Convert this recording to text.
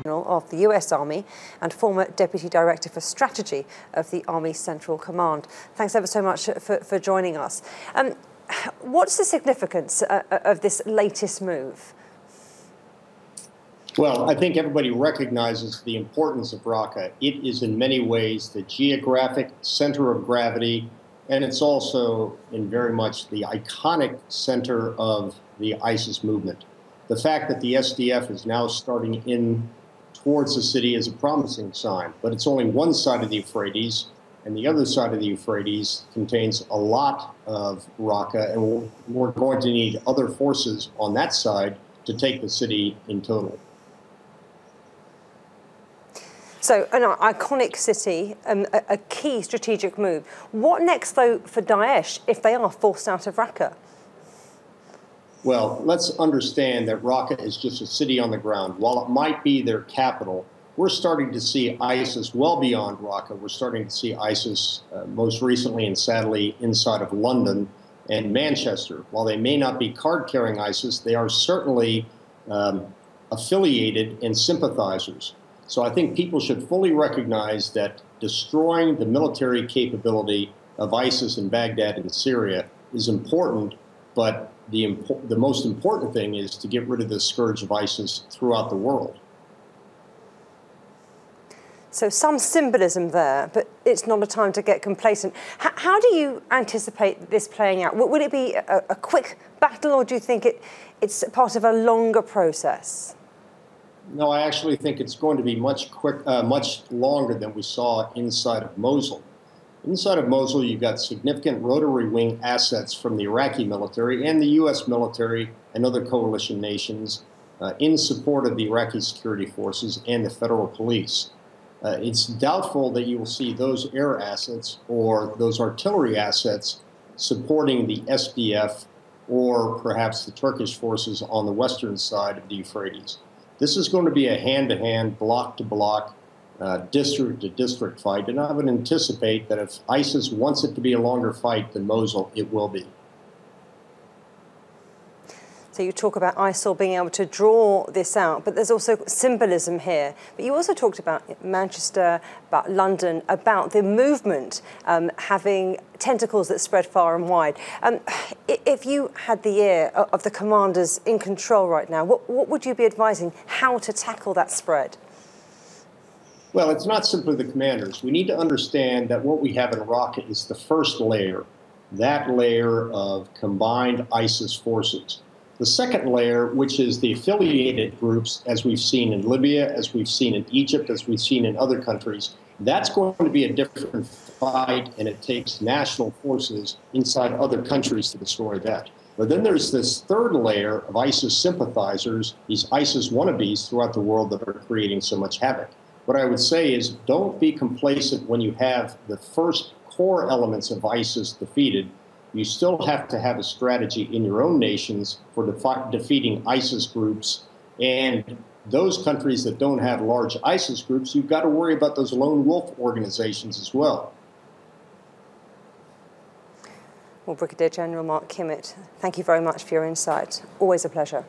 of the US Army and former Deputy Director for Strategy of the Army Central Command. Thanks ever so much for joining us. What's the significance of this latest move? Well, I think everybody recognizes the importance of Raqqa. It is in many ways the geographic center of gravity, and it's also in very much the iconic center of the ISIS movement. The fact that the SDF is now starting in towards the city is a promising sign, but it's only one side of the Euphrates, and the other side of the Euphrates contains a lot of Raqqa, and we're going to need other forces on that side to take the city in total. So an iconic city, a key strategic move. What next, though, for Daesh if they are forced out of Raqqa? Well, let's understand that Raqqa is just a city on the ground. While it might be their capital, we're starting to see ISIS well beyond Raqqa. We're starting to see ISIS most recently and sadly inside of London and Manchester. While they may not be card-carrying ISIS, they are certainly affiliated and sympathizers. So I think people should fully recognize that destroying the military capability of ISIS in Baghdad and Syria is important, but the most important thing is to get rid of the scourge of ISIS throughout the world. So some symbolism there, but it's not a time to get complacent. How do you anticipate this playing out? Would it be a quick battle, or do you think it's part of a longer process? No, I actually think it's going to be much longer than we saw inside of Mosul. Inside of Mosul, you've got significant rotary wing assets from the Iraqi military and the U.S. military and other coalition nations in support of the Iraqi security forces and the federal police. It's doubtful that you will see those air assets or those artillery assets supporting the SDF or perhaps the Turkish forces on the western side of the Euphrates. This is going to be a hand-to-hand, block-to-block, district-to-district fight, and I would anticipate that if ISIS wants it to be a longer fight than Mosul, it will be. So you talk about ISIL being able to draw this out, but there's also symbolism here. But you also talked about Manchester, about London, about the movement having tentacles that spread far and wide. If you had the ear of the commanders in control right now, what would you be advising how to tackle that spread? Well, it's not simply the commanders. We need to understand that what we have in Raqqa is the first layer, that layer of combined ISIS forces. The second layer, which is the affiliated groups, as we've seen in Libya, as we've seen in Egypt, as we've seen in other countries, that's going to be a different fight, and it takes national forces inside other countries to destroy that. But then there's this third layer of ISIS sympathizers, these ISIS wannabes throughout the world that are creating so much havoc. What I would say is don't be complacent when you have the first core elements of ISIS defeated. You still have to have a strategy in your own nations for defeating ISIS groups. And those countries that don't have large ISIS groups, you've got to worry about those lone wolf organizations as well. Well, Brigadier General Mark Kimmitt, thank you very much for your insight. Always a pleasure.